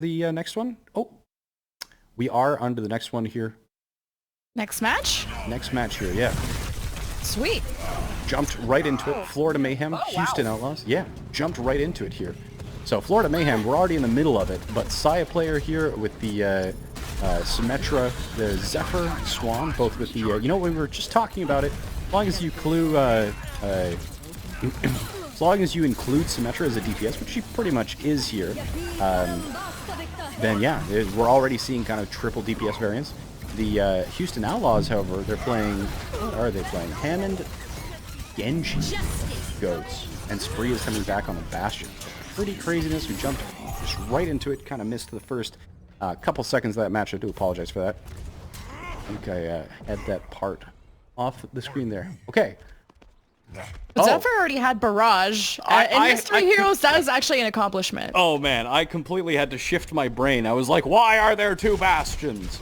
the next one? Oh, we are under the next one here. Next match? Next match here, yeah. Sweet. Jumped right into it. Florida Mayhem, Houston Outlaws. Yeah, jumped right into it here. So Florida Mayhem, we're already in the middle of it, but Sayaplayer here with the Symmetra, the Xepher, Swon, both with the, you know, we were just talking about it. As long as you as long as you include Symmetra as a DPS, which she pretty much is here, then yeah, we're already seeing kind of triple DPS variants. The Houston Outlaws, however, they're playing, what are they playing? Hammond, Genji, Goats, and Spree is coming back on the Bastion. Pretty craziness. We jumped just right into it, kind of missed the first couple seconds of that match. I do apologize for that. I think I had that part off the screen there. Okay. Xepher already had Barrage. In Mystery Heroes, that is actually an accomplishment. Oh man, I completely had to shift my brain. I was like, why are there two Bastions?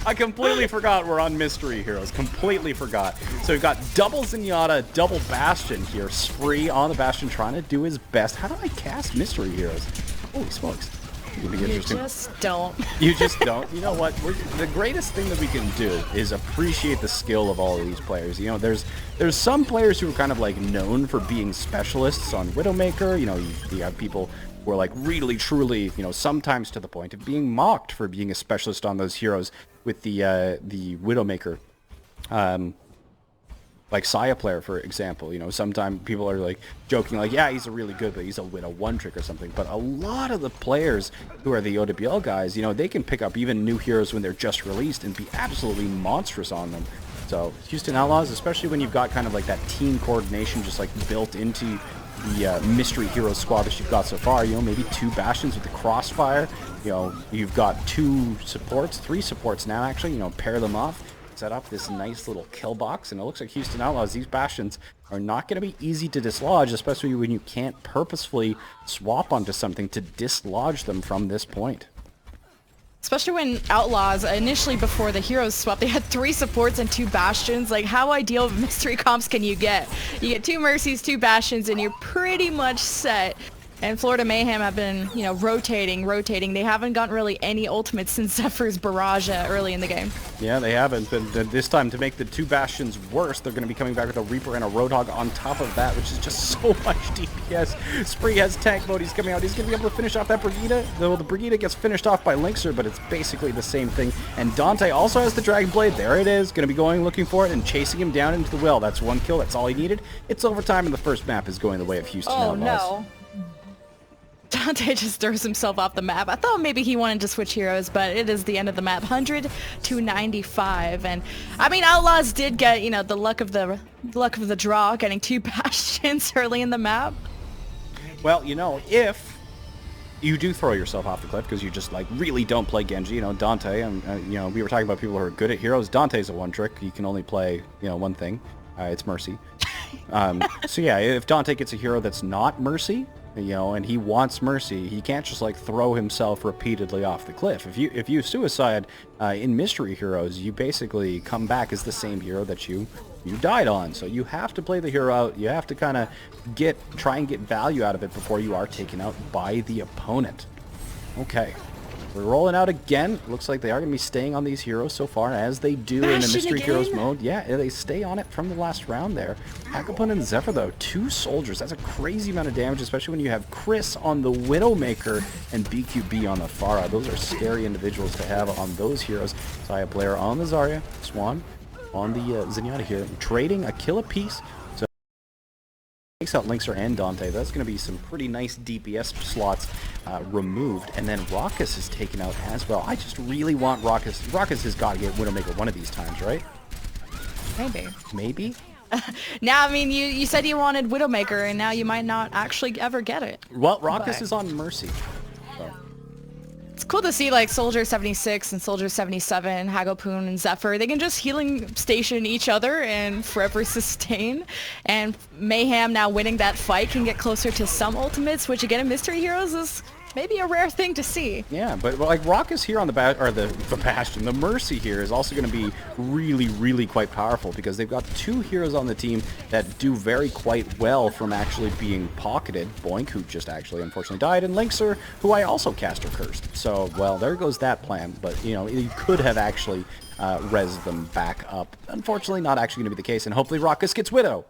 I completely forgot we're on Mystery Heroes. Completely forgot. So we've got double Zenyatta, double Bastion here. Spree on the Bastion trying to do his best. How do I cast Mystery Heroes? Holy smokes. You just don't. You just don't. You know what? The greatest thing that we can do is appreciate the skill of all of these players. You know, there's some players who are kind of like known for being specialists on Widowmaker. You know, you have people who are like really, truly, you know, sometimes to the point of being mocked for being a specialist on those heroes with the Widowmaker. Like Sayaplayer, for example, you know, sometimes people are like joking like, yeah, he's a really good, but he's a Widow one-trick or something. But a lot of the players who are the OWL guys, you know, they can pick up even new heroes when they're just released and be absolutely monstrous on them. So Houston Outlaws, especially when you've got kind of like that team coordination just like built into the Mystery Hero squad that you've got so far, you know, maybe two Bastions with the Crossfire, you know, you've got two supports, three supports now actually, you know, pair them off. Set up this nice little kill box, and it looks like Houston Outlaws, these Bastions are not going to be easy to dislodge, especially when you can't purposefully swap onto something to dislodge them from this point. Especially when Outlaws, initially before the Heroes swap, they had 3 supports and 2 Bastions. Like, how ideal of mystery comps can you get? You get 2 Mercies, 2 Bastions, and you're pretty much set. And Florida Mayhem have been, you know, rotating. They haven't gotten really any ultimates since Xepher's Barrage early in the game. Yeah, they haven't. But this time, to make the 2 Bastions worse, they're going to be coming back with a Reaper and a Roadhog on top of that, which is just so much DPS. Spree has tank mode. He's coming out. He's going to be able to finish off that Brigida. Though the Brigida gets finished off by Linkzr, but it's basically the same thing. And Danteh also has the Dragon Blade. There it is. Going to be going looking for it and chasing him down into the well. That's 1 kill. That's all he needed. It's overtime, and the first map is going the way of Houston Outlaws. No. Danteh just throws himself off the map. I thought maybe he wanted to switch heroes, but it is the end of the map, 100 to 95. And I mean, Outlaws did get, you know, the luck of the draw, getting 2 Bastions early in the map. Well, you know, if you do throw yourself off the cliff because you just like really don't play Genji, you know, Danteh, and you know, we were talking about people who are good at heroes. Dante's a one-trick. He can only play, you know, one thing. It's Mercy. So yeah, if Danteh gets a hero that's not Mercy, you know, and he wants Mercy, he can't just like throw himself repeatedly off the cliff. If you suicide in Mystery Heroes, you basically come back as the same hero that you died on. So you have to play the hero out. You have to kind of try and get value out of it before you are taken out by the opponent. Okay. We're rolling out again. Looks like they are going to be staying on these heroes so far, as they do in the Mystery Heroes mode. Yeah, they stay on it from the last round there. Hagopeun and Xepher, though, 2 soldiers. That's a crazy amount of damage, especially when you have Kris on the Widowmaker and BQB on the Pharah. Those are scary individuals to have on those heroes. Sayaplayer on the Zarya, Swon on the Zenyatta here, trading a kill apiece. Takes out Linkzr and Danteh. That's going to be some pretty nice DPS slots removed. And then Rawkus is taken out as well. I just really want Rawkus. Rawkus has got to get Widowmaker one of these times, right? Maybe. Maybe? Now, I mean, you said you wanted Widowmaker, and now you might not actually ever get it. Well, Rawkus is on Mercy. So. It's cool to see, like, Soldier 76 and Soldier 77, Hagopeun and Xepher. They can just healing station each other and forever sustain. And Mayhem now winning that fight can get closer to some ultimates, which again in Mystery Heroes is maybe a rare thing to see. Yeah, but like Rawkus here on the Bastion, the Mercy here is also going to be really, really quite powerful because they've got 2 heroes on the team that do very quite well from actually being pocketed. Boink, who just actually unfortunately died, and Linkzr, who I also caster cursed. So, well, there goes that plan. But, you know, you could have actually res them back up. Unfortunately, not actually going to be the case, and hopefully Rawkus gets Widow.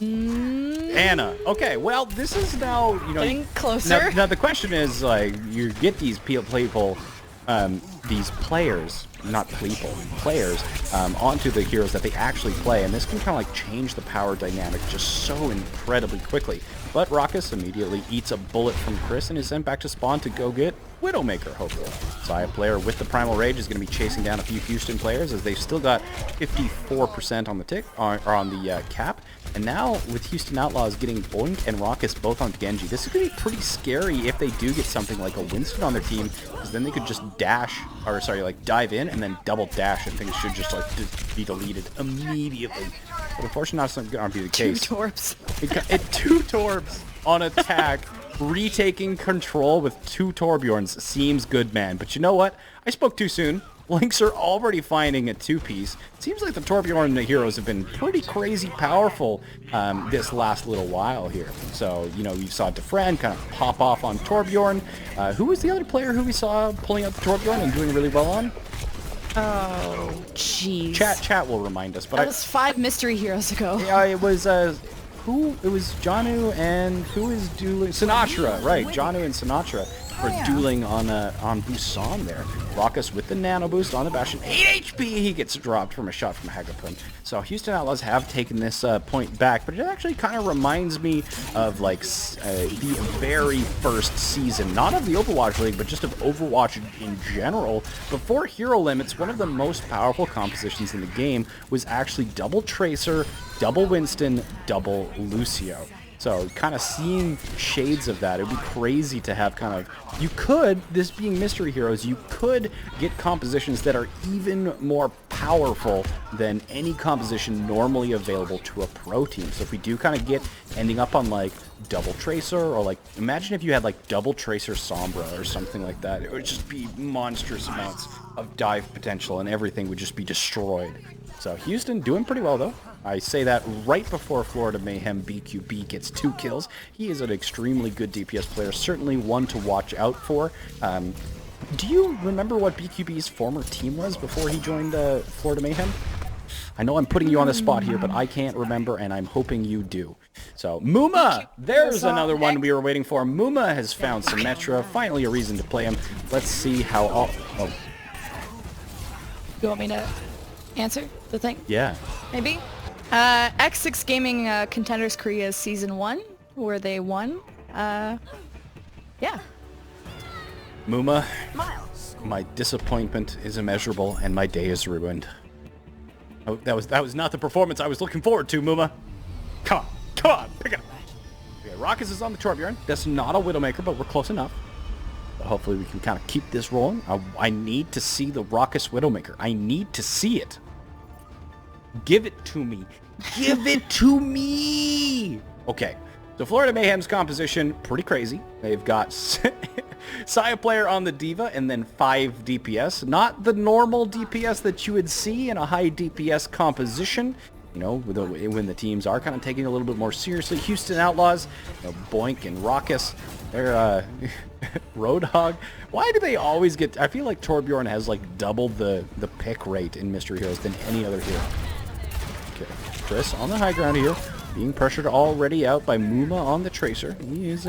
Anna. Okay, well, this is now, you know... Getting closer. Now the question is, like, you get these people, these players, not people, players, onto the heroes that they actually play, and this can kind of, like, change the power dynamic just so incredibly quickly. But Rawkus immediately eats a bullet from Kris and is sent back to spawn to go get Widowmaker, hopefully. Sayaplayer with the Primal Rage is going to be chasing down a few Houston players as they've still got 54% on the tick, or on the cap. And now with Houston Outlaws getting Boink and Rawkus both on Genji, this is going to be pretty scary if they do get something like a Winston on their team, because then they could just dash, or sorry, like dive in and then double dash, and things should just like be deleted immediately. But unfortunately, that's not going to be the case. 2 Torps. 2 Torbs on attack. Retaking control with 2 Torbjorns seems good, man. But you know what? I spoke too soon. Linkzr already finding a 2-piece. Seems like the Torbjorn heroes have been pretty crazy powerful this last little while here. So, you know, you saw Defran kind of pop off on Torbjorn. Who was the other player who we saw pulling out the Torbjorn and doing really well on? Oh, jeez. Chat will remind us. But that was 5 mystery heroes ago. Yeah, it was... It was Janu and who is dueling? Sinatra, right? Janu and Sinatra were dueling on Busan there. Rawkus with the nano boost on the Bastion. 8 HP! He gets dropped from a shot from Hagopeun. So Houston Outlaws have taken this point back, but it actually kind of reminds me of like the very first season, not of the Overwatch League, but just of Overwatch in general. Before hero limits, one of the most powerful compositions in the game was actually double Tracer, double Winston, double Lucio. So kind of seeing shades of that, it would be crazy to have kind of, you could, this being mystery heroes, you could get compositions that are even more powerful than any composition normally available to a pro team. So if we do kind of get ending up on like double Tracer, or like, imagine if you had like double Tracer Sombra or something like that, it would just be monstrous amounts of dive potential and everything would just be destroyed. So Houston doing pretty well though. I say that right before Florida Mayhem BQB gets 2 kills. He is an extremely good DPS player, certainly one to watch out for. Do you remember what BQB's former team was before he joined Florida Mayhem? I know I'm putting you on the spot here, but I can't remember, and I'm hoping you do. So, Muma! There's another one we were waiting for. Muma has found Symmetra, finally a reason to play him. Let's see how all... Oh. You want me to answer the thing? Yeah. Maybe? X6 Gaming Contenders Korea Season 1, where they won. Yeah. Muma, my disappointment is immeasurable and my day is ruined. Oh, that was not the performance I was looking forward to, Muma. Come on, pick it up. Okay, Rawkus is on the Torbjorn. That's not a Widowmaker, but we're close enough. But hopefully we can kind of keep this rolling. I need to see the Rawkus Widowmaker. I need to see it. Give it to me. Give it to me! Okay, so Florida Mayhem's composition, pretty crazy. They've got Sayaplayer on the Diva and then 5 DPS. Not the normal DPS that you would see in a high DPS composition. You know, when the teams are kind of taking it a little bit more seriously. Houston Outlaws, you know, Boink and Rawkus, they're Roadhog. Why do they always get... I feel like Torbjorn has like double the pick rate in Mystery Heroes than any other hero. Okay, Kris on the high ground here, being pressured already out by Muma on the Tracer. He is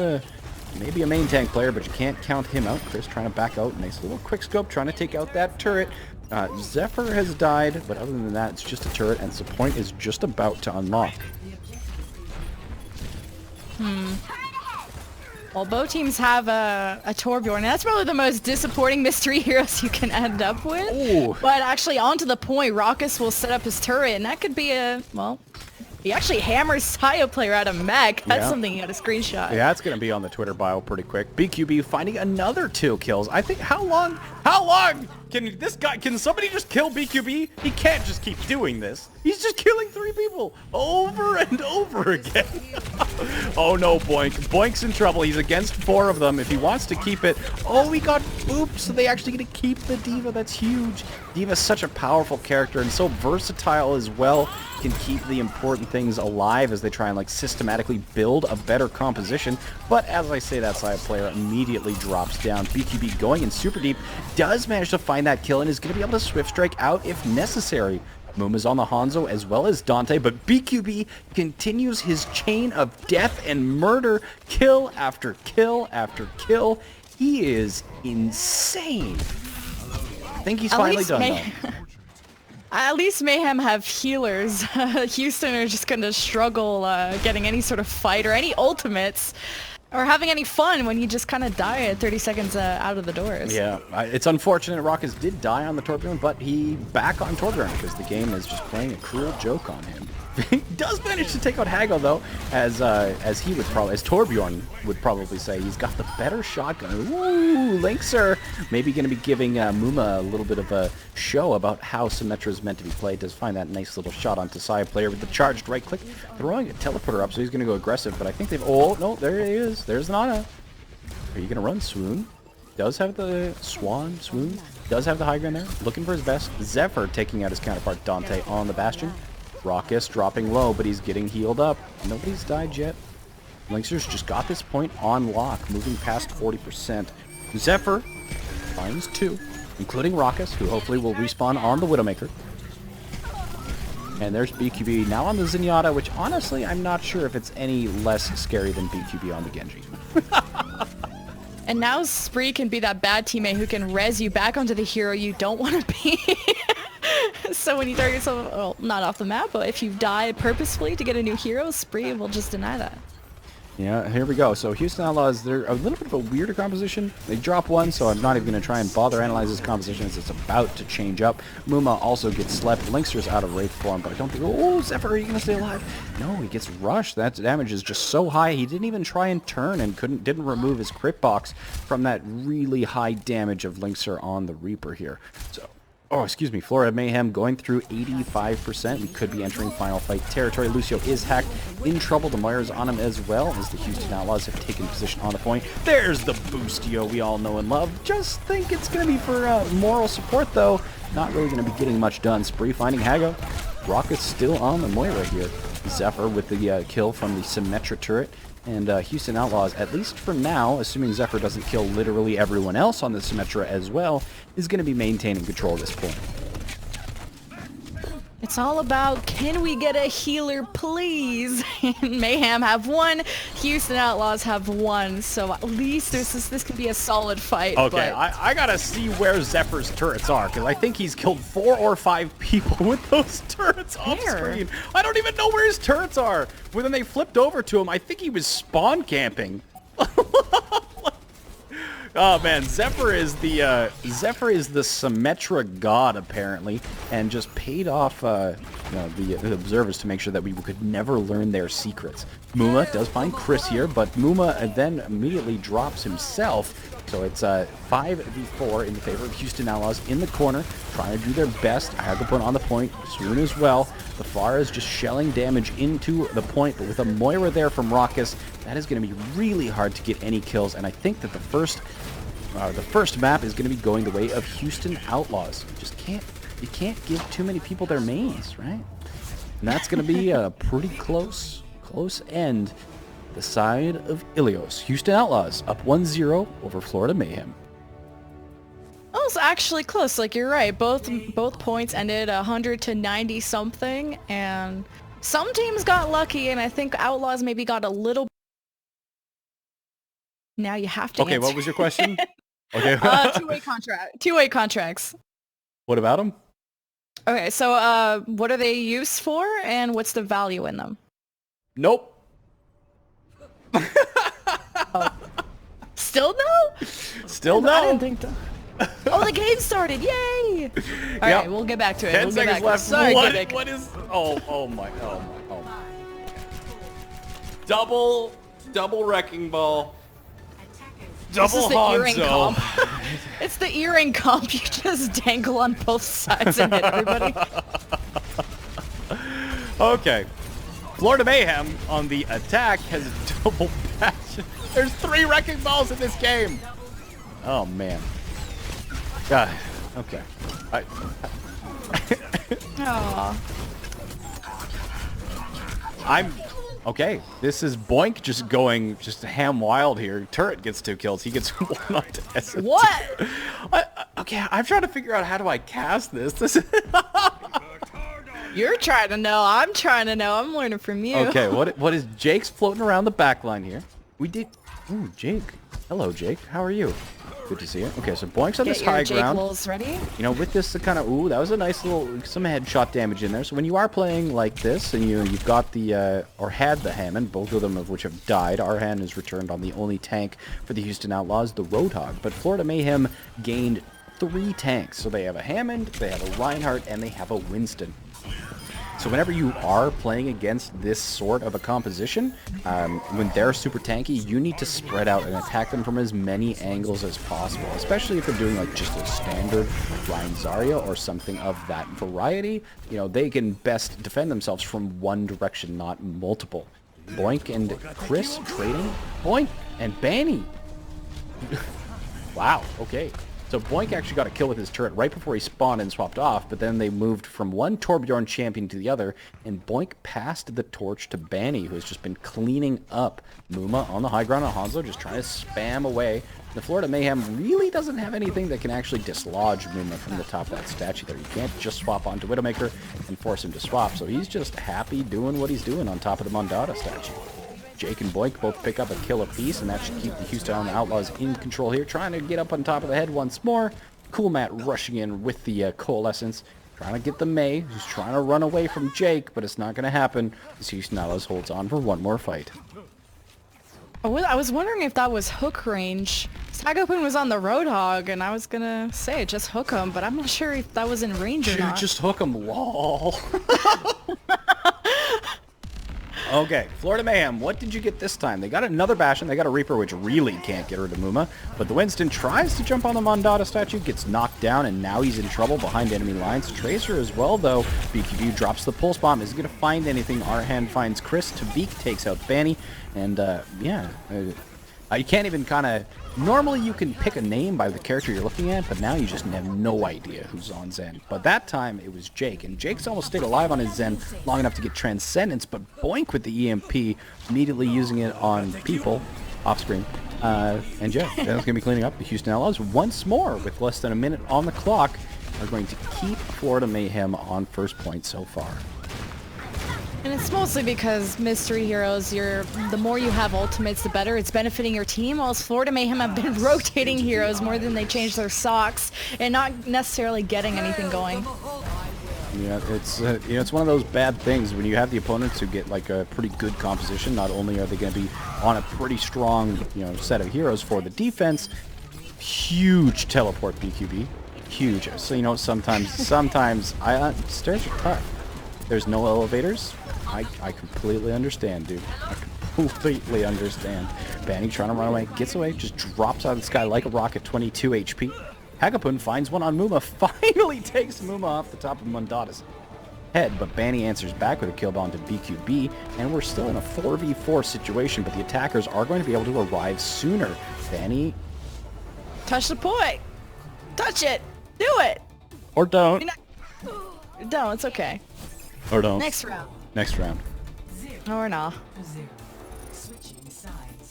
maybe a main tank player, but you can't count him out. Kris trying to back out. Nice little quick scope, trying to take out that turret. Xepher has died, but other than that, it's just a turret, and the point is just about to unlock. Well, both teams have a Torbjorn, and that's probably the most disappointing mystery heroes you can end up with. Ooh. But actually, on to the point, Rawkus will set up his turret, and that could be a, well, he actually hammers Sayaplayer out of mech. That's something you got a screenshot. Yeah, it's going to be on the Twitter bio pretty quick. BQB finding another 2 kills. I think, how long Can somebody just kill BQB? He can't just keep doing this. He's just killing 3 people over and over again. Oh no, Boink. Boink's in trouble. He's against 4 of them. If he wants to keep it. Oh, he got booped, so they actually get to keep the D.Va. That's huge. D.Va's such a powerful character and so versatile as well. Can keep the important things alive as they try and like systematically build a better composition. But as I say, that Sayaplayer immediately drops down. BQB going in super deep, does manage to find that kill and is going to be able to swift strike out if necessary. Muma's on the Hanzo as well as Danteh, but BQB continues his chain of death and murder, kill after kill after kill. He is insane. I think he's finally done though. At least Mayhem have healers. Houston are just going to struggle getting any sort of fight or any ultimates or having any fun when you just kind of die at 30 seconds out of the doors. Yeah, it's unfortunate Rawkus did die on the Torbjorn, but he back on Torbjorn because the game is just playing a cruel joke on him. He does manage to take out Hago though, as he would probably, as Torbjorn would probably say, he's got the better shotgun. Ooh, Linkzr maybe going to be giving Muma a little bit of a show about how Symmetra is meant to be played. Does find that nice little shot onto Sayaplayer with the charged right click, throwing a teleporter up, so he's going to go aggressive. But I think they've, oh no, there he is. There's Nana. Are you going to run Swon? Does have the Swon does have the high ground there, looking for his best. Xepher taking out his counterpart Danteh on the Bastion. Rawkus dropping low, but he's getting healed up. Nobody's died yet. Linkzr's just got this point on lock, moving past 40%. Xepher finds 2, including Rawkus, who hopefully will respawn on the Widowmaker. And there's BQB now on the Zenyatta, which honestly, I'm not sure if it's any less scary than BQB on the Genji. And now Spree can be that bad teammate who can res you back onto the hero you don't want to be. So when you throw yourself, well, not off the map, but if you die purposefully to get a new hero, Spree will just deny that. Yeah, here we go. So Houston Outlaws, they're a little bit of a weirder composition. They drop 1, so I'm not even going to try and bother analyze this composition as it's about to change up. Muma also gets slept. Linkzr's out of Wraith form, but I don't think... Oh, Xepher, are you going to stay alive? No, he gets rushed. That damage is just so high. He didn't even try and turn and didn't remove his crit box from that really high damage of Linkzr on the Reaper here. So... Oh, excuse me, Florida Mayhem going through 85%. We could be entering final fight territory. Lucio is hacked, in trouble. The Moira's on him as well, as the Houston Outlaws have taken position on the point. There's the boostio we all know and love. Just think it's going to be for moral support, though. Not really going to be getting much done. Spree finding Hago. Rawkus still on the Moira here. Xepher with the kill from the Symmetra turret. And Houston Outlaws, at least for now, assuming Xepher doesn't kill literally everyone else on the Symmetra as well, is going to be maintaining control at this point. It's all about, can we get a healer, please? Mayhem have 1, Houston Outlaws have 1, so at least this could be a solid fight. Okay, but... I gotta see where Zephyr's turrets are, because I think he's killed 4 or 5 people with those turrets off screen. I don't even know where his turrets are. When they flipped over to him, I think he was spawn camping. Oh man, Xepher is the Symmetra god apparently, and just paid off the observers to make sure that we could never learn their secrets. Muma does find Kris here, but Muma then immediately drops himself. So it's 5v4 in the favor of Houston Outlaws in the corner, trying to do their best. Hagopeun on the point, Swon as well. The Pharah is just shelling damage into the point, but with a Moira there from Rawkus, that is going to be really hard to get any kills. And I think that the first map is going to be going the way of Houston Outlaws. You can't give too many people their mains, right? And that's going to be a pretty close end. The side of Ilios. Houston Outlaws up 1-0 over Florida Mayhem. Oh, it's actually close. Like, you're right. Both points ended 100 to 90 something, and some teams got lucky, and I think Outlaws maybe got a little. Now you have to. Okay, answer. What was your question? Okay. Two-way contracts. What about them? Okay, so what are they used for, and what's the value in them? Nope. Still no? Still no. I didn't think so. Oh, the game started! Yay! All right, we'll get back to it. 10 seconds left. Sorry, what is? Oh my. Double wrecking ball. This is Double the earring Hanzo. comp. It's the earring comp. You just dangle on both sides and hit everybody. Okay. Florida Mayhem on the attack has double passion. There's 3 wrecking balls in this game. Oh man. Okay. Aww. I'm okay. This is Boink just going ham wild here. Turret gets 2 kills. He gets 1 on Tessa. What? Okay, I'm trying to figure out how do I cast this. This is You're trying to know. I'm trying to know. I'm learning from you. okay. What is Jake's floating around the back line here? We did. Ooh, Jake. Hello, Jake. How are you? Good to see you. Okay, so Boink's on this high ground. Rolls ready? You know, with this kind of that was a nice little some headshot damage in there. So when you are playing like this and you've got the or had the Hammond, both of them of which have died, Arhan is returned on the only tank for the Houston Outlaws, the Roadhog. But Florida Mayhem gained 3 tanks. So they have a Hammond, they have a Reinhardt, and they have a Winston. So whenever you are playing against this sort of a composition, when they're super tanky, you need to spread out and attack them from as many angles as possible, especially if they're doing like just a standard Ryan Zarya or something of that variety. You know, they can best defend themselves from one direction, not multiple. Boink and Kris trading. Boink and Bani. Wow, okay. So Boink actually got a kill with his turret right before he spawned and swapped off, but then they moved from one Torbjorn champion to the other, and Boink passed the torch to Bani, who has just been cleaning up Muma on the high ground on Hanzo, just trying to spam away. The Florida Mayhem really doesn't have anything that can actually dislodge Muma from the top of that statue there. You can't just swap onto Widowmaker and force him to swap, so he's just happy doing what he's doing on top of the Mondada statue. Jake and Boink both pick up a kill apiece, and that should keep the Houston Outlaws in control here, trying to get up on top of the head once more. Coolmatt rushing in with the Coalescence, trying to get the May, who's trying to run away from Jake, but it's not going to happen, as Houston Outlaws holds on for one more fight. Oh, I was wondering if that was hook range. Hagopeun was on the Roadhog, and I was gonna say just hook him, but I'm not sure if that was in range or not. Just hook him, lol. Okay, Florida Mayhem, what did you get this time? They got another Bastion, they got a Reaper, which really can't get rid of Muma, but the Winston tries to jump on the Mondada statue, gets knocked down, and now he's in trouble behind enemy lines. Tracer as well, though. BQB drops the Pulse Bomb, isn't going to find anything. Arhan finds Kris, TVIQ takes out Bani, and you can't even kind of... Normally you can pick a name by the character you're looking at, but now you just have no idea who's on Zen. But that time it was Jake, and Jake's almost stayed alive on his Zen long enough to get Transcendence, but Boink with the EMP, immediately using it on people, off screen. And yeah, that's going to be cleaning up. The Houston Outlaws once more, with less than a minute on the clock, are going to keep Florida Mayhem on first point so far. And it's mostly because Mystery Heroes, the more you have ultimates, the better. It's benefiting your team, whilst Florida Mayhem have been rotating heroes more than they change their socks and not necessarily getting anything going. Yeah, it's one of those bad things when you have the opponents who get like a pretty good composition. Not only are they going to be on a pretty strong, set of heroes for the defense, huge teleport BQB, huge. So sometimes stairs are tough. There's no elevators. I completely understand, dude. I completely understand. Bani trying to run away, gets away, just drops out of the sky like a rocket, 22 HP. Hagopeun finds one on Muma, finally takes Muma off the top of Mondada's head, but Bani answers back with a kill bomb to BQB, and we're still in a 4v4 situation, but the attackers are going to be able to arrive sooner. Bani... Touch the point! Touch it! Do it! Or don't. Don't, it's okay. Or don't. Next round. Next round. Or nah.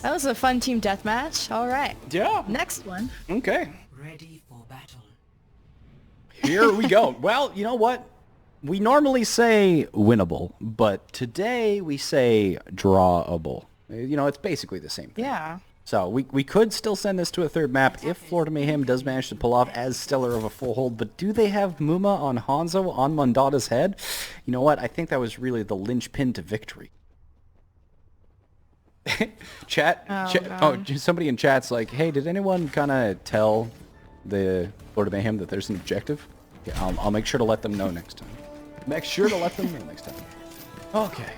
That was a fun team deathmatch. All right. Yeah. Next one. Okay. Ready for battle. Here we go. Well, you know what? We normally say winnable, but today we say drawable. It's basically the same thing. Yeah. So we could still send this to a third map if Florida Mayhem does manage to pull off as stellar of a full hold, but do they have Muma on Hanzo on Mondada's head? You know what? I think that was really the linchpin to victory. Chat, somebody in chat's like, hey, did anyone kind of tell the Florida Mayhem that there's an objective? Yeah, I'll make sure to let them know next time. Make sure to let them know next time. Okay.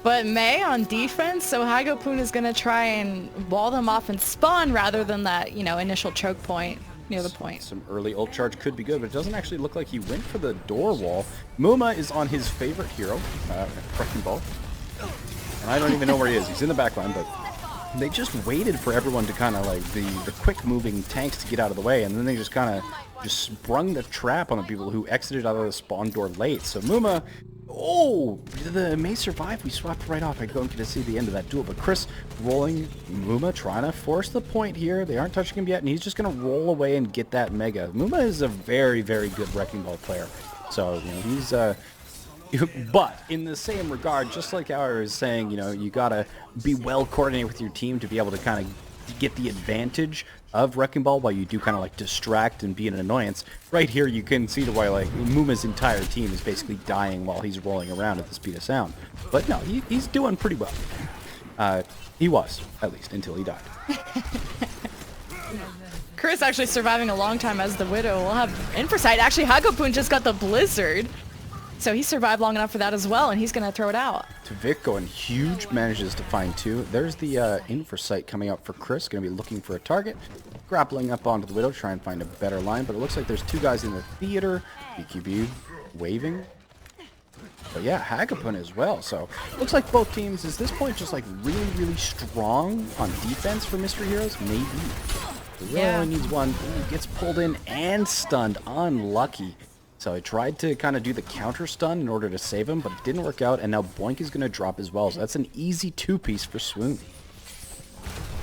But May on defense, so Hagopeun is gonna try and wall them off and spawn rather than that, you know, initial choke point near the point. Some early ult charge could be good, but it doesn't actually look like he went for the door wall. Muma is on his favorite hero, Wrecking Ball. And I don't even know where he is. He's in the back line, but they just waited for everyone to kind of like the quick moving tanks to get out of the way, and then they just kind of just sprung the trap on the people who exited out of the spawn door late. So Muma, oh, the May survive. We swapped right off. I don't get to see the end of that duel, but Kris rolling Muma, trying to force the point here. They aren't touching him yet, and he's just going to roll away and get that Mega. Muma is a very, very good Wrecking Ball player. So, you know, he's but in the same regard, just like how I was saying, you know, you gotta be well coordinated with your team to be able to kind of get the advantage of Wrecking Ball while you do kind of like distract and be an annoyance. Right here, you can see the way like Muma's entire team is basically dying while he's rolling around at the speed of sound. But no, he's doing pretty well. He was, at least, until he died. Kris actually surviving a long time as the Widow. We'll have Inversight. Actually, Hagopeun just got the Blizzard. So he survived long enough for that as well, and he's going to throw it out. TVIQ going huge, manages to find two. There's the Inversight coming out for Kris, going to be looking for a target. Grappling up onto the Widow, try and find a better line, but it looks like there's two guys in the theater. BQB waving. But yeah, Hagopeun as well. So looks like both teams, at this point, just like really, really strong on defense for Mystery Heroes. Maybe. He really only needs one. Ooh, gets pulled in and stunned. Unlucky. So I tried to kind of do the counter stun in order to save him, but it didn't work out, and now Boink is going to drop as well. So that's an easy two-piece for Swon.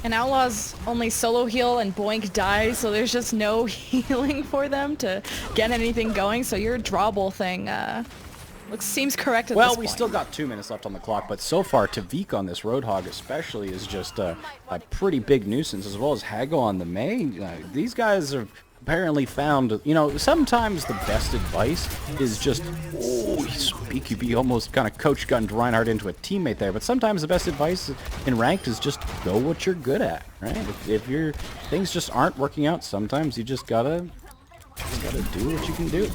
And Outlaws only solo heal and Boink dies, so there's just no healing for them to get anything going. So your drawable thing seems correct at this point. Well, we still got 2 minutes left on the clock, but so far TVIQ on this Roadhog especially is just a pretty big nuisance, as well as Hago on the May. These guys have apparently found, you know, sometimes the best advice is just, oh, BQB almost kind of coach gunned Reinhardt into a teammate there, but sometimes the best advice in ranked is just go what you're good at, right? If your things just aren't working out, sometimes you just gotta do what you can do.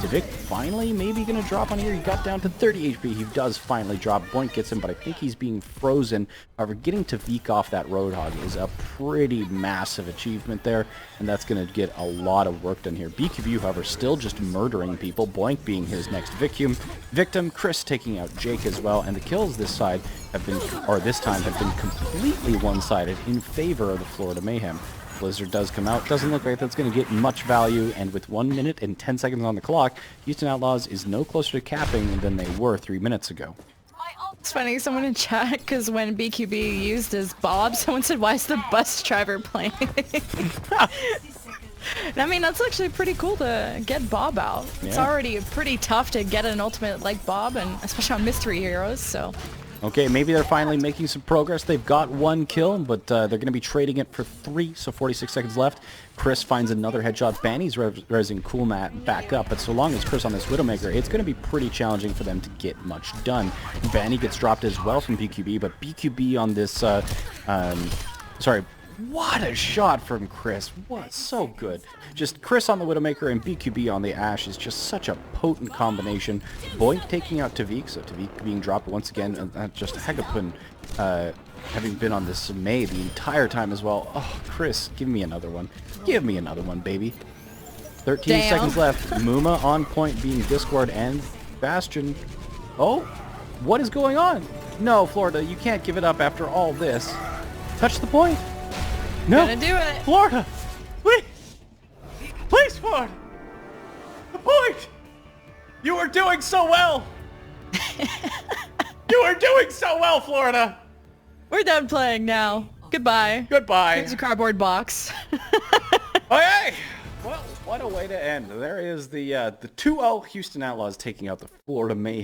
TVIQ finally maybe gonna drop on here. He got down to 30 HP. He does finally drop. Boink gets him, but I think he's being frozen. However, getting TVIQ off that Roadhog is a pretty massive achievement there, and that's gonna get a lot of work done here. BQB, however, still just murdering people. Boink being his next victim. Kris taking out Jake as well, and the kills this side have been, or this time, have been completely one-sided in favor of the Florida Mayhem. Blizzard does come out. Doesn't look like that's going to get much value, and with 1 minute and 10 seconds on the clock, Houston Outlaws is no closer to capping than they were 3 minutes ago. It's funny, someone in chat, because when BQB used his Bob, someone said, why is the bus driver playing? I mean, that's actually pretty cool to get Bob out. Yeah. It's already pretty tough to get an ultimate like Bob, and especially on Mystery Heroes, so... Okay, maybe they're finally making some progress. They've got 1 kill, but they're going to be trading it for 3, so 46 seconds left. Kris finds another headshot. Bani's resing Coolmatt back up, but so long as Kris on this Widowmaker, it's going to be pretty challenging for them to get much done. Bani gets dropped as well from BQB, but BQB on this, sorry, what a shot from Kris. What, so good. Just Kris on the Widowmaker and BQB on the Ashe is just such a potent combination. Boink taking out TVIQ, so TVIQ being dropped once again, and just Hagopeun having been on this May the entire time as well. Oh, Kris, give me another one. Give me another one, baby. 13 seconds left. Muma on point being Discord and Bastion. Oh, what is going on? No, Florida, you can't give it up after all this. Touch the point. No, gonna do it. Florida, please, please, Florida, the point. You are doing so well. You are doing so well, Florida. We're done playing now. Goodbye. Goodbye. Here's a cardboard box. Okay. Well, what a way to end. There is the 2-0 Houston Outlaws taking out the Florida Mayhem.